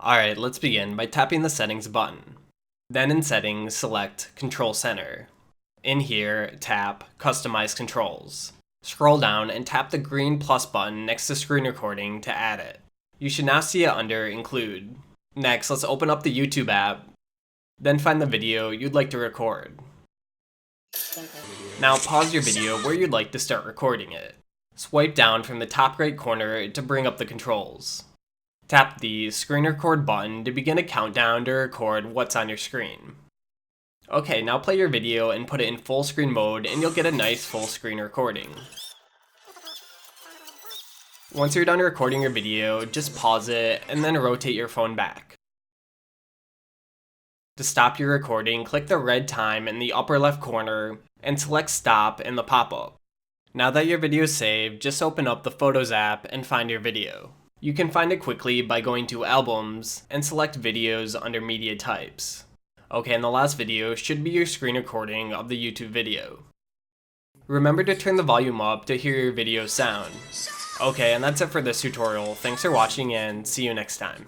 Alright, let's begin by tapping the Settings button. Then in Settings, select Control Center. In here, tap Customize Controls. Scroll down and tap the green plus button next to Screen Recording to add it. You should now see it under Include. Next, let's open up the YouTube app, then find the video you'd like to record. Now pause your video where you'd like to start recording it. Swipe down from the top right corner to bring up the controls. Tap the Screen Record button to begin a countdown to record what's on your screen. Okay, now play your video and put it in full screen mode and you'll get a nice full screen recording. Once you're done recording your video, just pause it and then rotate your phone back. To stop your recording, click the red time in the upper left corner and select Stop in the pop-up. Now that your video is saved, just open up the Photos app and find your video. You can find it quickly by going to Albums and select Videos under Media Types. Okay, and the last video should be your screen recording of the YouTube video. Remember to turn the volume up to hear your video sound. Okay, and that's it for this tutorial. Thanks for watching and see you next time.